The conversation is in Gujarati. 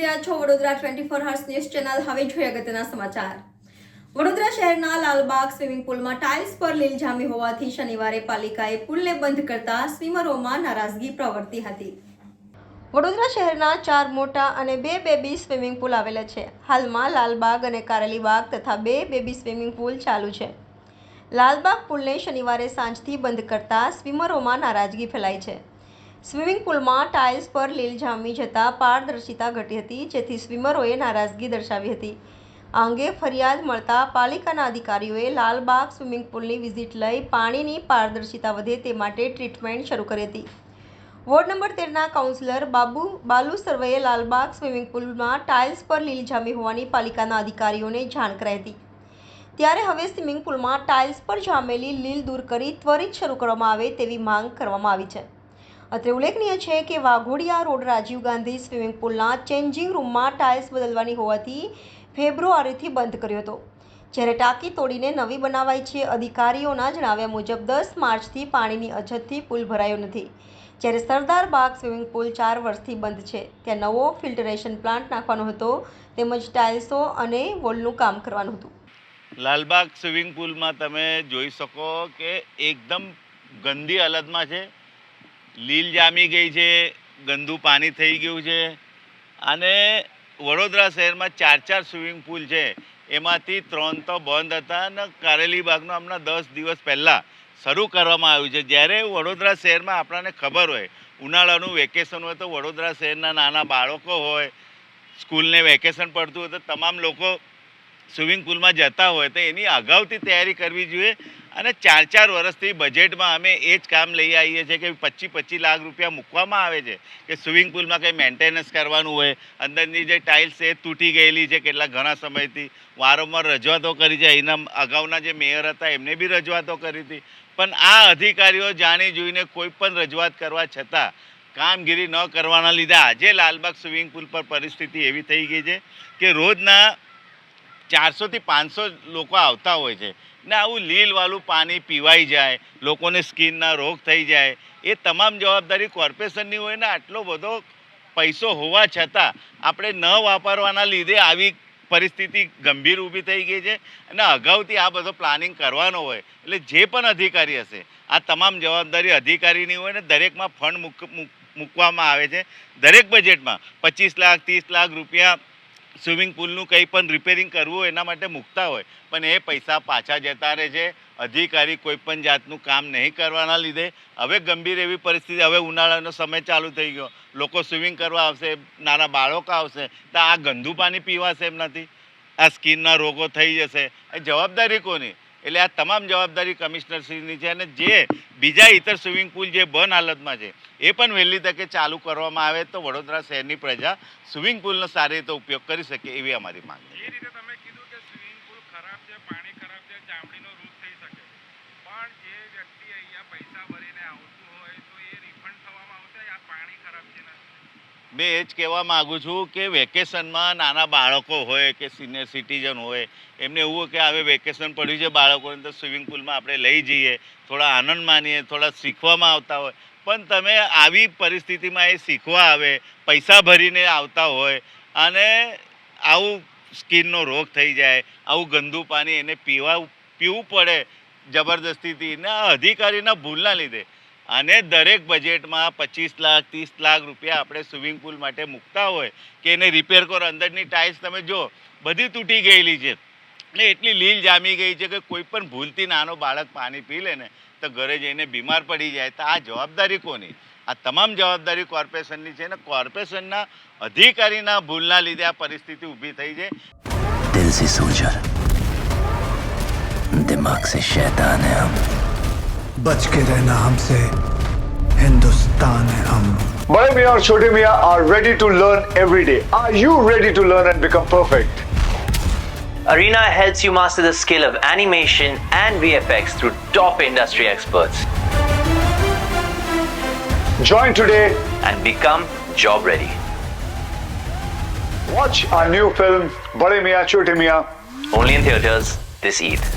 રહ્યા છો વડોદરા 24 hours ન્યૂઝ ચેનલ. હવે જોઈએ અગત્યના સમાચાર. વડોદરા શહેરના લાલબાગ સ્વિમિંગ પુલમાં ટાઇલ્સ પર લીલ જામી હોવાથી શનિવારે પાલિકાએ પુલને બંધ કરતા સ્વિમરોમાં નારાજગી પ્રવર્તી હતી. વડોદરા શહેરના 4 મોટા અને 2 બેબી સ્વિમિંગ પુલ આવેલા છે. હાલમાં લાલબાગ અને કારેલીબાગ તથા 2 બેબી સ્વિમિંગ પુલ ચાલુ છે. લાલબાગ પુલને શનિવારે સાંજથી બંધ કરતા સ્વિમરોમાં નારાજગી ફેલાઈ છે. સ્વિમિંગ પુલમાં ટાઇલ્સ પર લીલ જામી જતાં પારદર્શિતા ઘટી હતી, જેથી સ્વિમરોએ નારાજગી દર્શાવી હતી. આ અંગે ફરિયાદ મળતા પાલિકાના અધિકારીઓએ લાલબાગ સ્વિમિંગ પુલની વિઝિટ લઈ પાણીની પારદર્શિતા વધે તે માટે ટ્રીટમેન્ટ શરૂ કરી હતી. વોર્ડ નંબર 13ના કાઉન્સિલર બાલુ સર્વેએ લાલબાગ સ્વિમિંગ પુલમાં ટાઇલ્સ પર લીલ જામી હોવાની પાલિકાના અધિકારીઓને જાણ કરાઈ હતી. ત્યારે હવે સ્વિમિંગ પુલમાં ટાઇલ્સ પર જામેલી લીલ દૂર કરી ત્વરિત શરૂ કરવામાં આવે તેવી માંગ કરવામાં આવી છે. અત્રે ઉલ્લેખનીય છે કે વાઘોડિયા રોડ રાજીવ ગાંધી સ્વિમિંગ પુલના ચેન્જિંગ રૂમમાં ટાઇલ્સ બદલવાની હોવાથી ફેબ્રુઆરીથી બંધ કર્યો હતો, જ્યારે ટાંકી તોડીને નવી બનાવાઈ છે. અધિકારીઓના જણાવ્યા મુજબ 10 માર્ચથી પાણીની અછતથી પુલ ભરાયો નથી, જ્યારે સરદાર બાગ સ્વિમિંગ પુલ 4 વર્ષથી બંધ છે. ત્યાં નવો ફિલ્ટરેશન પ્લાન્ટ નાખવાનો હતો, તેમજ ટાઇલ્સો અને વોલનું કામ કરવાનું હતું. લાલબાગ સ્વિમિંગ પુલમાં તમે જોઈ શકો કે એકદમ ગંદી હાલતમાં છે. લીલ જામી ગઈ છે, ગંદુ પાણી થઈ ગયું છે. અને વડોદરા શહેરમાં 4 સ્વિમિંગ પુલ છે, એમાંથી 3 તો બંધ હતા અને કારેલીબાગનો હમણાં 10 દિવસ પહેલાં શરૂ કરવામાં આવ્યું છે. જ્યારે વડોદરા શહેરમાં આપણને ખબર હોય, ઉનાળાનું વેકેશન હોય તો વડોદરા શહેરના નાના બાળકો હોય, સ્કૂલને વેકેશન પડતું હોય તો તમામ લોકો સ્વિમિંગ પુલમાં જતા હોય તો એની અગાઉથી તૈયારી કરવી જોઈએ. અને 4 વર્ષથી બજેટમાં અમે એ જ કામ લઈ આવીએ છીએ કે 25 લાખ રૂપિયા મૂકવામાં આવે છે કે સ્વિમિંગ પુલમાં કંઈ મેન્ટેનન્સ કરવાનું હોય. અંદરની જે ટાઇલ્સ છે એ તૂટી ગયેલી છે, કેટલા ઘણા સમયથી વારંવાર રજૂઆતો કરી છે. એના અગાઉના જે મેયર હતા એમને બી રજૂઆતો કરી હતી, પણ આ અધિકારીઓ જાણી જોઈને કોઈ પણ રજૂઆત કરવા છતાં કામગીરી ન કરવાના લીધે આજે લાલબાગ સ્વિમિંગ પુલ પર પરિસ્થિતિ એવી થઈ ગઈ છે કે રોજના 400 થી 500 લોકો આવતા હોય છે ને આવું લીલવાળું પાણી પીવાઈ જાય, લોકોને સ્કિનના રોગ થઈ જાય. એ તમામ જવાબદારી કોર્પોરેશનની હોય ને આટલો બધો પૈસો હોવા છતાં આપણે ન વાપરવાના લીધે આવી પરિસ્થિતિ ગંભીર ઊભી થઈ ગઈ છે. અને અગાઉથી આ બધો પ્લાનિંગ કરવાનો હોય એટલે જે પણ અધિકારી હશે આ તમામ જવાબદારી અધિકારીની હોય ને દરેકમાં ફંડ મૂકવામાં આવે છે. દરેક બજેટમાં 25 લાખ 30 લાખ રૂપિયા સ્વિમિંગ પુલનું કંઈ પણ રિપેરિંગ કરવું હોય એના માટે મૂકતા હોય, પણ એ પૈસા પાછા જતા રહે છે. અધિકારી કોઈ પણ જાતનું કામ નહીં કરવાના લીધે હવે ગંભીર એવી પરિસ્થિતિ. હવે ઉનાળાનો સમય ચાલુ થઈ ગયો, લોકો સ્વિમિંગ કરવા આવશે, નાના બાળકો આવશે તો આ ગંદુ પાણી પીવાશે એમ નથી, આ સ્કિનના રોગો થઈ જશે. એ જવાબદારી કોની? એટલે આ તમામ જવાબદારી કમિશનરશ્રીની છે. અને જે બીજા ઇતર સ્વિમિંગ પુલ જે બંધ હાલતમાં છે એ પણ વહેલી તકે ચાલુ કરવામાં આવે તો વડોદરા શહેરની પ્રજા સ્વિમિંગ પુલનો સારી રીતે ઉપયોગ કરી શકે એવી અમારી માંગ છે. એ રીતે તમે કીધું કે સ્વિમિંગ પુલ ખરાબ છે, પાણી ખરાબ છે, ચામડીનો રોગ થઈ શકે, પણ જે વ્યક્તિ અહીંયા પૈસા ભરીને આવતું હોય તો એ રિફંડ થવામાં આવશે? આ પાણી ખરાબ છે ને? મેં એ જ કહેવા માગું છું કે વેકેશનમાં નાના બાળકો હોય કે સિનિયર સિટીઝન હોય, એમને એવું કે હવે વેકેશન પડ્યું છે બાળકોને તો સ્વિમિંગ પુલમાં આપણે લઈ જઈએ, થોડા આનંદ માનીએ, થોડા શીખવામાં આવતા હોય. પણ તમે આવી પરિસ્થિતિમાં એ શીખવા આવે, પૈસા ભરીને આવતા હોય અને આવું સ્કિનનો રોગ થઈ જાય, આવું ગંદુ પાણી એને પીવું પડે જબરદસ્તીથી ને અધિકારીના ભૂલના લીધે. અને દરેક બજેટમાં 25 લાખ 30 લાખ રૂપિયા આપણે સ્વિમિંગ પુલ માટે મૂકતા હોય કે એને રિપેર કરો. અંદરની ટાઇલ્સ તમે જો બધી તૂટી ગયેલી છે ને એટલી લીલ જામી ગઈ છે કે કોઈ પણ ભૂલથી નાનો બાળક પાણી પી લે ને તો ઘરે જઈને બીમાર પડી જાય. તો આ જવાબદારી કોની? આ તમામ જવાબદારી કોર્પોરેશનની છે ને કોર્પોરેશનના અધિકારીના ભૂલના લીધે આ પરિસ્થિતિ ઊભી થઈ છે. दिल से सोचा, दिमाग से शैतान है हम, बच के रहना हमसे, हिंदुस्तान है हम. Bade Miyan और Chote Miyan are ready to learn every day. Are you ready to learn and become perfect? Arena helps you master the skill of animation and VFX through top industry experts. Join today. And become job ready. Watch our new film Bade Miyan Chote Miyan Only in theaters this Eid.